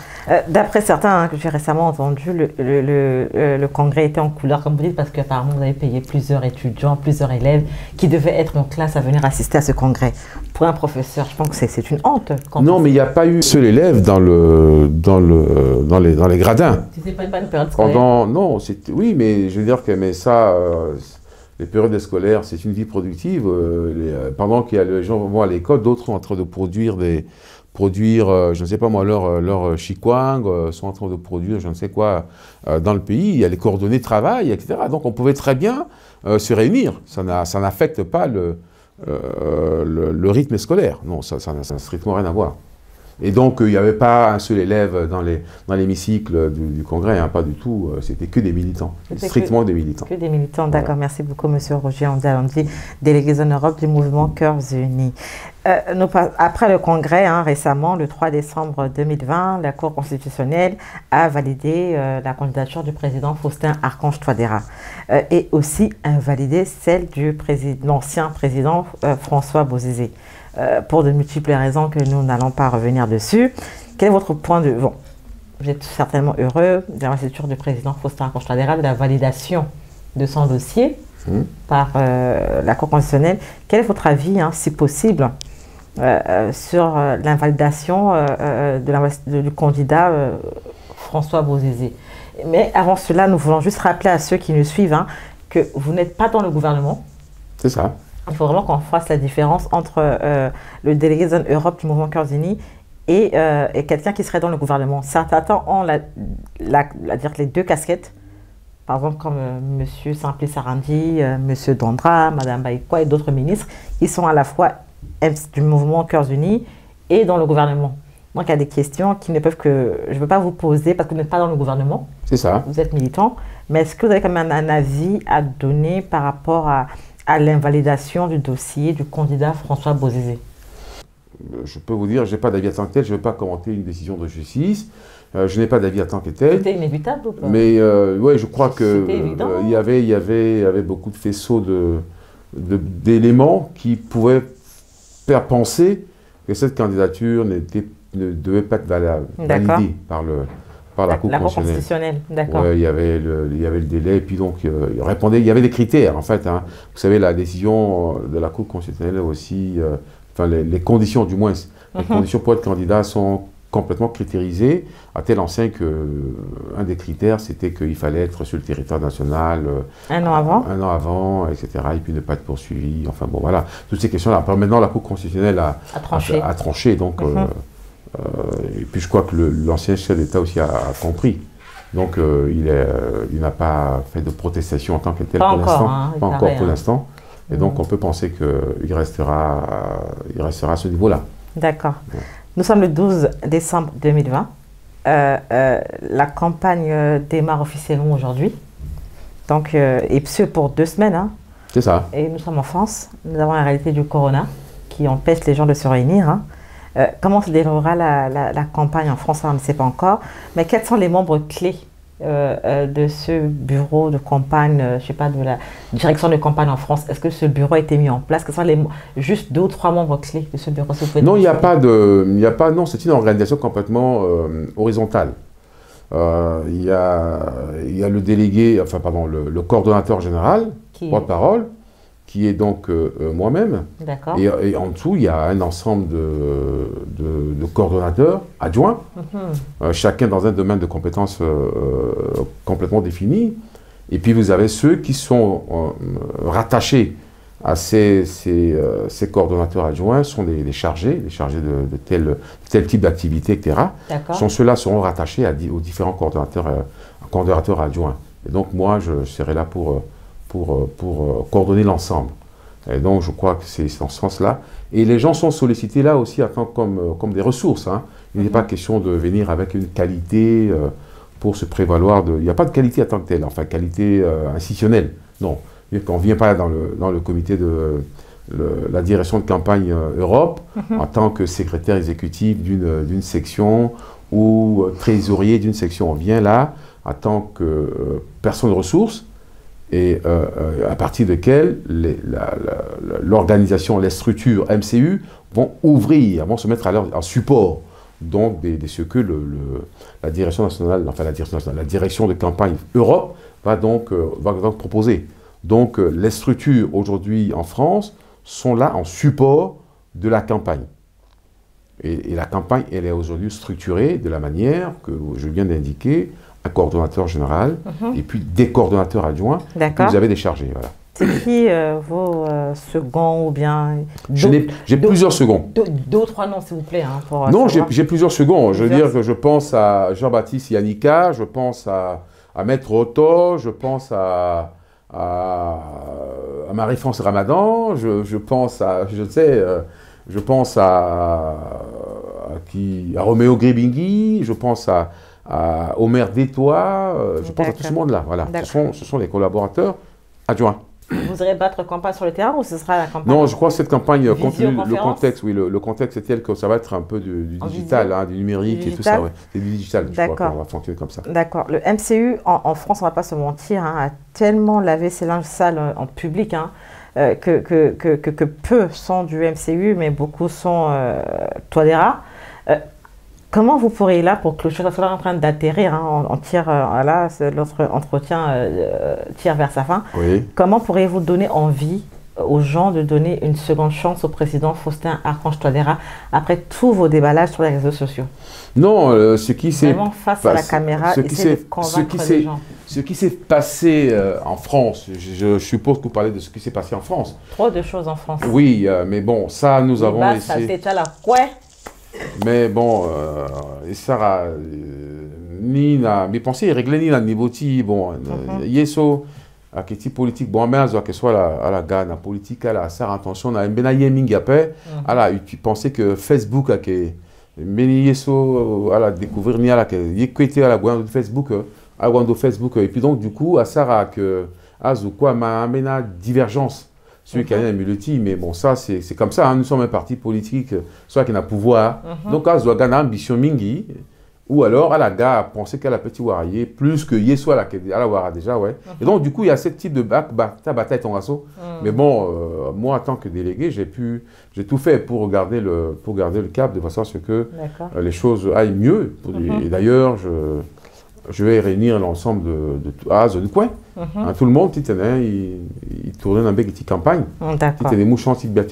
D'après certains que j'ai récemment entendu, le congrès était en couleur, comme vous dites, parce qu'apparemment vous avez payé plusieurs étudiants, plusieurs élèves qui devaient être en classe à venir assister à ce congrès. Pour un professeur, je pense que c'est une honte. Non, mais il n'y a pas eu seul élève dans les gradins. C'était pas une période scolaire. Non, oui, mais je veux dire que les périodes scolaires, c'est une vie productive. Pendant qu'il y a les gens vont à l'école, d'autres sont en train de produire, je ne sais pas moi, leur chikwang, sont en train de produire je ne sais quoi dans le pays. Il y a les coordonnées de travail, etc. Donc on pouvait très bien se réunir. Ça n'affecte pas le rythme scolaire. Non, ça n'a strictement rien à voir. Et donc, il n'y avait pas un seul élève dans l'hémicycle du congrès, hein, pas du tout. C'était que des militants, strictement des militants. Que des militants, d'accord. Voilà. Merci beaucoup, M. Roger Ondalandi, délégué en Europe du mouvement Cœurs Unis. Après le congrès, récemment, le 3 décembre 2020, la Cour constitutionnelle a validé la candidature du président Faustin Archange Touadéra et aussi invalidé celle de l'ancien président François Bozizé. Pour de multiples raisons que nous n'allons pas revenir dessus. Quel est votre point de vue? Bon, vous êtes certainement heureux de l'investiture du président Faustin Archange Touadéra, de la validation de son dossier par la Cour constitutionnelle. Quel est votre avis, si possible, sur l'invalidation du candidat François Bozizé? Mais avant cela, nous voulons juste rappeler à ceux qui nous suivent que vous n'êtes pas dans le gouvernement. C'est ça. Il faut vraiment qu'on fasse la différence entre le délégué zone Europe du mouvement Cœurs Unis et quelqu'un qui serait dans le gouvernement. Certains ont les deux casquettes, par exemple comme M. Simplice Sarandi, M. Dandra, Mme Baïkwa et d'autres ministres, qui sont à la fois du mouvement Cœurs Unis et dans le gouvernement. Donc il y a des questions je ne peux pas vous poser parce que vous n'êtes pas dans le gouvernement. C'est ça. Vous êtes militant. Mais est-ce que vous avez quand même un avis à donner par rapport à l'invalidation du dossier du candidat François Bozizé? Je peux vous dire, je n'ai pas d'avis en tant que tel, je ne vais pas commenter une décision de justice, je n'ai pas d'avis en tant que tel. C'était inévitable ou pas? Mais ouais, je crois qu'il y avait beaucoup de faisceaux d'éléments qui pouvaient faire penser que cette candidature ne devait pas être validée par la Cour constitutionnelle. D'accord. Ouais, il y avait le délai, et puis donc il y avait des critères en fait. Vous savez, la décision de la Cour constitutionnelle aussi, les conditions du moins, les conditions pour être candidat sont complètement critériisées, à telle enseigne qu'un des critères c'était qu'il fallait être sur le territoire national un an avant, etc. Et puis ne pas être poursuivi. Enfin bon, voilà, toutes ces questions-là. Maintenant, la Cour constitutionnelle a tranché, donc. Et puis je crois que l'ancien chef d'État aussi a compris. Donc il n'a pas fait de protestation en tant que tel pour l'instant. Pas encore pour l'instant. Et donc on peut penser qu'il restera à ce niveau-là. D'accord. Ouais. Nous sommes le 12 décembre 2020. La campagne démarre officiellement aujourd'hui. Donc, et ce pour 2 semaines. C'est ça. Et nous sommes en France. Nous avons la réalité du corona qui empêche les gens de se réunir. Comment se déroulera la campagne en France, on ne sait pas encore. Mais quels sont les membres clés de ce bureau de campagne, je ne sais pas, de la direction de campagne en France? Est-ce que ce bureau a été mis en place? Quels sont juste 2 ou 3 membres clés de ce bureau? Non, il n'y a pas non, c'est une organisation complètement horizontale. Il y a le délégué, enfin pardon, le coordonnateur général, porte-parole, qui est donc moi-même. D'accord. Et en dessous, il y a un ensemble de coordonnateurs adjoints, chacun dans un domaine de compétences complètement défini. Et puis vous avez ceux qui sont rattachés à ces coordonnateurs adjoints, sont les chargés de tel type d'activité, etc. Ceux-là seront rattachés aux différents coordonnateurs adjoints. Et donc moi, je serai là pour coordonner l'ensemble. Et donc, je crois que c'est dans ce sens-là. Et les gens sont sollicités là aussi comme des ressources. Hein. Il n'est pas question de venir avec une qualité pour se prévaloir de... Il n'y a pas de qualité en tant que telle, enfin, qualité institutionnelle. Non. On ne vient pas dans le comité de la direction de campagne Europe en tant que secrétaire exécutif d'une section ou trésorier d'une section. On vient là en tant que personne ressource, et à partir de laquelle l'organisation, les structures MCU vont se mettre en support donc de ce que la direction nationale, enfin la direction de campagne Europe va donc proposer. Donc les structures aujourd'hui en France sont là en support de la campagne. Et la campagne, elle est aujourd'hui structurée de la manière que je viens d'indiquer, un coordonnateur général et puis des coordonnateurs adjoints que vous avez déchargés. Voilà. C'est qui vos seconds ou bien... J'ai plusieurs seconds. 2 ou 3 noms, s'il vous plaît. Hein, non, j'ai plusieurs seconds. Je veux dire que je pense à Jean-Baptiste Yannicka, je pense à Maître Otto, je pense à Marie-France Ramadan, je pense à Roméo Grébingui, je pense à Omer Détois, je pense à tout ce monde-là. Voilà. Ce sont les collaborateurs adjoints. Vous irez battre campagne sur le terrain ou ce sera la campagne? Non, je crois que cette campagne, compte tenu le contexte, le contexte est tel que ça va être un peu du digital, hein, du numérique et tout ça. Ouais. C'est du digital, je crois qu'on va fonctionner comme ça. D'accord. Le MCU, en France, on ne va pas se mentir, hein, a tellement lavé ses linges sales en public hein, que peu sont du MCU, mais beaucoup sont Touadéra. Comment vous pourrez là pour clôturer, parce que là, en train d'atterrir, hein, on tire, là, notre entretien tire vers sa fin. Oui. Comment pourriez-vous donner envie aux gens de donner une seconde chance au président Faustin Archange Touadéra après tous vos déballages sur les réseaux sociaux? Non, ce qui s'est... Vraiment face à la caméra, essayer de convaincre les gens. Ce qui s'est passé en France, je suppose que vous parlez de ce qui s'est passé en France. Trop de choses en France. Oui, mais bon, ça, nous avons essayé... Mais bon, Sarah, Nina, mes pensées réglées Nina Niboti, bon, yeso, à quel type politique, bon, mais que soit la Ghana politique, à la Sarah attention, à Mbena Yeming après, à la, tu pensais que Facebook, à que Mbeni yeso, à la découvrir ni à la que yéquité à la guande de Facebook, et puis donc du coup, à Sarah que, à quoi, ma amena divergence. Celui qui a un multi, mais bon, ça, c'est comme ça. Hein, nous sommes un parti politique, soit qui a pouvoir. Donc, à Zouagana, ambition mingi, ou alors, à la gare, penser qu'elle a petit warrier, plus que Yeso à la wara déjà, ouais. Et donc, du coup, il y a ce type de bataille ton assaut. Mais bon, moi, en tant que délégué, j'ai tout fait pour garder le cap de façon à ce que les choses aillent mieux. Et d'ailleurs, je vais réunir l'ensemble de coin. Hein, tout le monde, il tournait dans une petite campagne. Il des mouchants, il y a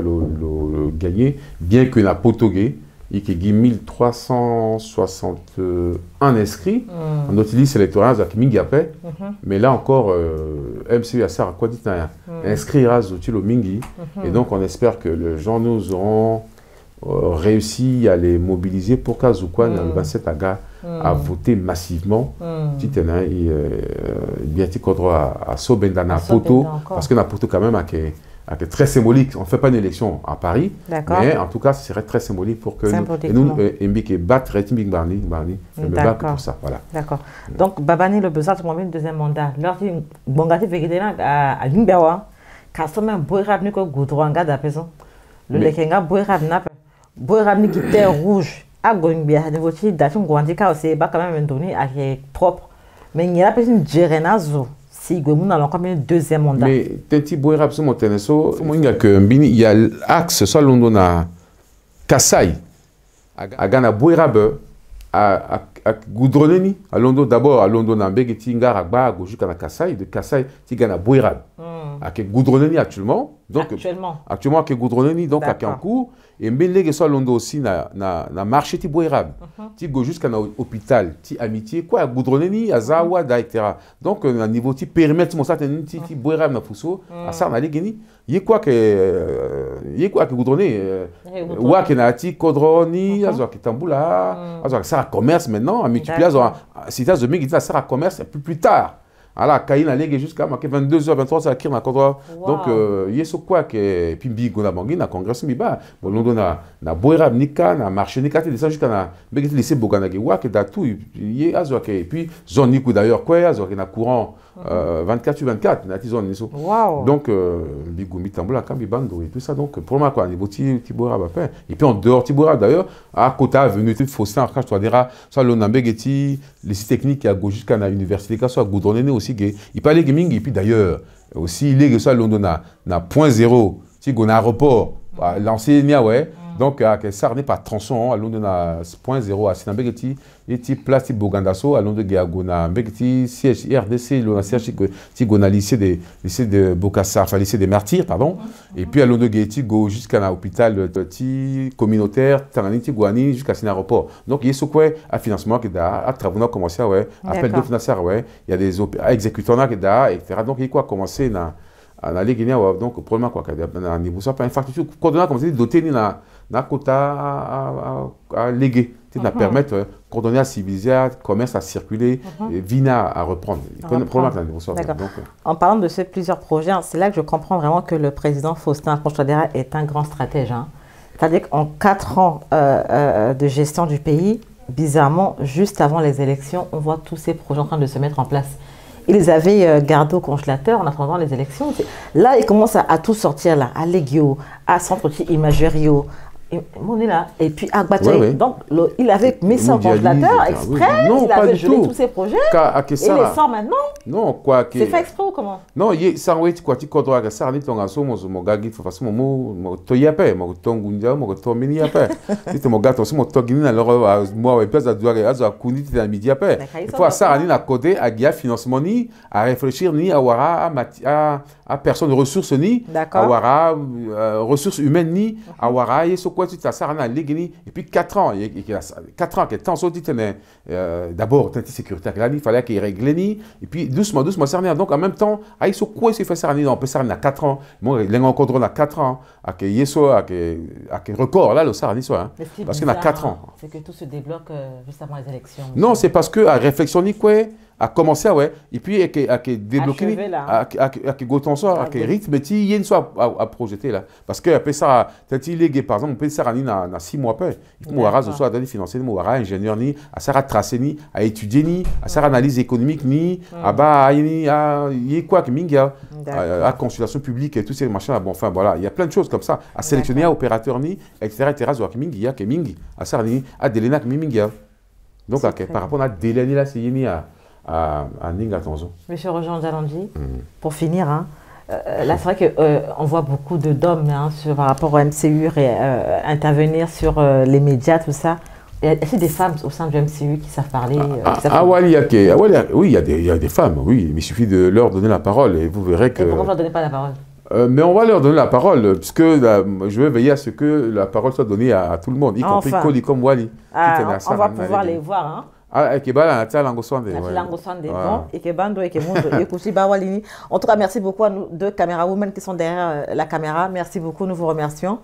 le gagné, bien que la Potogé, il y a 1361 inscrits. En autre liste électorale, il mais là encore, MCU a ça, quoi dit, inscrit au Mingi. Et donc, on espère que les gens nous auront réussi à les mobiliser pour qu'Azoukouan, le 27 Aga, a voté massivement. Bien à Sobendana Poto, parce que Napoto quand même est très symbolique. On ne fait pas une élection à Paris, mais en tout cas, ce serait très symbolique pour que nous battre pour ça. Voilà. D'accord. Donc, Babani le besoin de moi une deuxième mandat. Lors du Bongati Vegedena à Limbewa, quand on a un beau rab nico goudrouanga d'apaisant, le lekenga beau rab nappe, beau rab ni guitare rouge. À Goimbia, de votre date, on va dire que c'est quand même un donné à qui est propre Mais il y a une Djerenazo. Si Goumoun a encore un deuxième mandat. Mais Tenti Bouérab, il y a l'axe, soit London à Kassai, à Ghana Bouérab, à Goudroneni, à London d'abord, à London, à Begeti, Ngaragba, à Goujuk, à Kassai, de Kassai, Tigana Bouérab. À Goudroneni actuellement. Donc, actuellement, à Goudroneni, donc à Kankou. Et Mbélé, soit London aussi, na marché ti Bouérab. Ti go jusqu'à l'hôpital, ti amitié, quoi, à Goudroneni, à Zawa, etc. Donc, à niveau ti périmètre, mon ça, ti Bouérab na Fousso, à ça, on a les Guéni. Yé quoi que Goudroneni, ouah, que na ti Kodroni, à Zoa, qui Tamboula, à Zoa, ça a commerce maintenant, à multiplier, si tu as de mec, ça sert à commerce plus tard. Alors, Kaïna Ligue jusqu'à 22h, 23h, ça a contrôle. Donc, il y a ce quoi que. Puis, Bigo na Bangui, na Congrès, Miba. Bon, London, na Boerab, Nika, na marché, Nika, tu descends jusqu'à na. Mais tu laisses Boganagi, Wak, et tout. Il y a Azoak. Et puis, zone Nikou d'ailleurs, quoi, Azoak, na courant 24/24, na zone Nisso. Donc, Bigo, Mitamboula, Kambibando, et tout ça. Donc, pour moi, quoi, niveau Tiboerab, et puis en dehors Tiboerab, d'ailleurs, à Kota, venu, tu Faustin, Arcache, toi, dira, soit l'Onambegeti, les sites techniques qui a gauche jusqu'à l'université, soit Goudronné aussi. Il parlait gaming et puis d'ailleurs aussi il est que ça London na point zéro si on a aéroport l'enseignant ouais donc que ça n'est pas tronçon à London na point zéro à Sinambegeti et ti place Bogandaso à London Gagona Begeti siège RDC le siège que ti gona lycée de Bokassa enfin lycée des martyrs pardon et puis à London Geti go jusqu'à l'hôpital ti communautaire Tangani ti Guani jusqu'à sin aéroport donc il y a ce quoi à financement que à travaux commencé ouais appel de financement ouais il y a des exécutants là que etc donc il quoi commencer na la Ligue Guinée donc probablement quoi à niveau ça pas infrastructure quand on a commencé doter ni na quota à léguer à permettre coordonner à civiliser commerce à circuler vina à reprendre en parlant de ces plusieurs projets c'est là que je comprends vraiment que le président Faustin Archange Touadéra est un grand stratège c'est-à-dire qu'en 4 ans de gestion du pays bizarrement juste avant les élections on voit tous ces projets en train de se mettre en place. Ils les avaient gardés au congélateur en attendant les élections. Là, ils commencent à tout sortir, là, à Legio, à Centre Imagerio. On est là. Et puis à Gbataï. Donc, il avait mis ça au congélateur exprès. Non, il avait gelé tous ses projets. Et il les sort maintenant. Non, quoi que. C'est fait exprès ou comment? Non, ça en est quoi, tu connais que ça, ton asso, mon gars, il faut faire mon mot, toyape, mon tongunja, mon tomini après. Si tu mon gars, ton togini, alors, moi, et puis, à Kuni, tu es à midi après. Il faut à ça, à côté, à Guia, financement, ni, à réfléchir, ni à Wara, à personne ressources, ni, à Wara, ressources humaines, ni, à Wara, et ce quoi, tu as ça, à Ligini, et puis 4 ans, 4 ans, que tant sauté, d'abord, tu as sécurité, il fallait qu'il règle, ni, et puis, doucement, cerner. Donc, en même temps, il faut quoi se fait cerner? On peut cerner à 4 ans. Moi, il y a encore 4 ans. À que Yeso, à que record, là, le cerner soit. Parce qu'il y a 4 ans. C'est que tout se débloque juste avant les élections. Non, c'est parce que la réflexion, a commencé, ouais. Et puis, à débloquer, à que Gotonso, à que rythme, il y a une soit à projeter, là. Parce que, après ça, par exemple, on peut cerner dans 6 mois après. Il faut que soit à financer, ingénieur, ni, à ça tracer, ni, à étudier, ni, à ça analyse économique, ni, à bas, il y a quoi que Minga, à consultation publique et tous ces machins. Bon, enfin, voilà, il y a plein de choses comme ça. À sélectionner, à opérateur, ni, etc. Il y a que Mingi, à ça, à Delena, Minga. Donc, par rapport à Delena, là, c'est à Ninga Tanzo. Monsieur Roger Ndjalandi, pour finir, là c'est vrai qu'on voit beaucoup d'hommes par rapport au MCU intervenir sur les médias, tout ça. Il y a des femmes au sein du MCU qui savent parler. Oui, il y a des femmes, oui, mais il suffit de leur donner la parole et vous verrez que. Et pourquoi vous ne leur donnez pas la parole? Mais on va leur donner la parole, puisque je vais veiller à ce que la parole soit donnée à tout le monde, y compris Koli comme Wali. On va pouvoir les voir. En tout cas, merci beaucoup à nous deux caméra-women qui sont derrière la caméra. Merci beaucoup, nous vous remercions.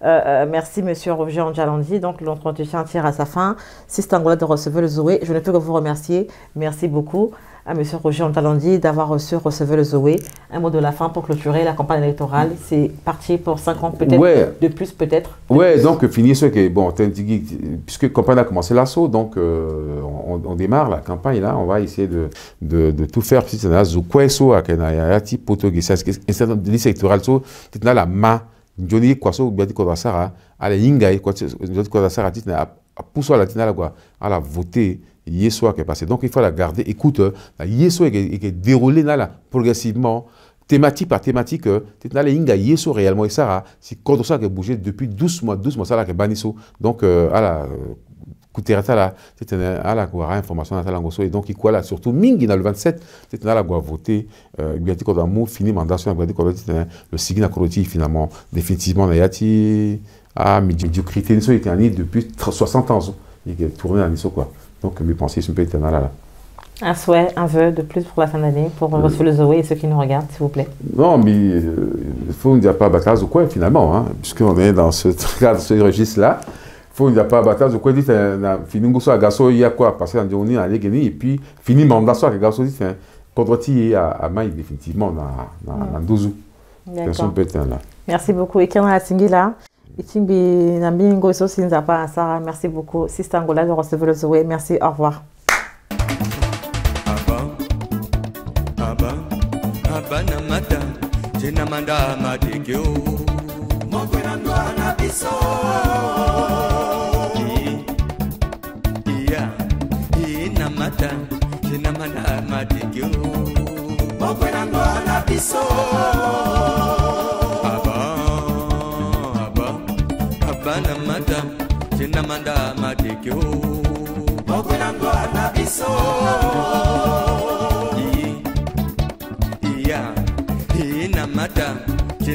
Merci Monsieur Roger Ndjalandi. Donc l'entretien tire à sa fin. Si c'est Angola de recevoir le Zoé, je ne peux que vous remercier. Merci beaucoup à Monsieur Roger Ndjalandi d'avoir recevoir le Zoé. Un mot de la fin pour clôturer la campagne électorale. C'est parti pour 5 ans peut-être, de plus peut-être. Ouais, donc finir ce que bon, puisque la campagne a commencé l'assaut, donc on démarre la campagne là. On va essayer de tout faire. Si c'est un zoukweso, un type portugais, un liste électorale, so, tu as la main. Johnny Kwaso Biati Kodasara, à la Yingaï, Biati Kodasara, à pousser la tina à la voter Yeso qui est passé. Donc il faut la garder. Écoute, Yeso est déroulé là, progressivement, thématique par thématique. Tu as les Yeso réellement et ça, c'est comme ça qui a bougé depuis 12 mois, ça là qui est banisso. Donc à la Couterata là, c'est à la information à la ngoso et donc il quoi là surtout Mingi dans le 27, c'est à la voter bien dit qu'on mot fini mandation bien dit qu'on le signa coroti finalement définitivement Nayati à médiocrité il était en depuis 60 ans. Il est tourné à Nisso quoi. Donc mes pensées sont peut-être là. Un souhait, un vœu de plus pour la fin d'année, pour Monsieur le Zoé et ceux qui nous regardent, s'il vous plaît. Non, mais il faut ne dire pas bataille ou quoi finalement, hein, puisqu'on est dans ce registre-là. Il faut ne dire pas bataille ou quoi, dit fini à gasso il y a quoi, passer en journée à l'égénie et puis fini mandat soit que gasso dit contre-ti à maille définitivement dans 12 jours. D'accord. Là. Merci beaucoup. Et qui en a la là? Merci beaucoup. Sister Angola de recevoir le Zoé. Merci, au revoir. Namanda madekyo Mokwelando anabiso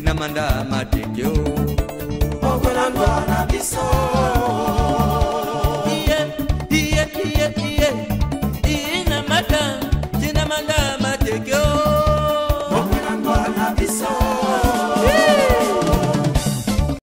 namada madekyo Mokwelando anabiso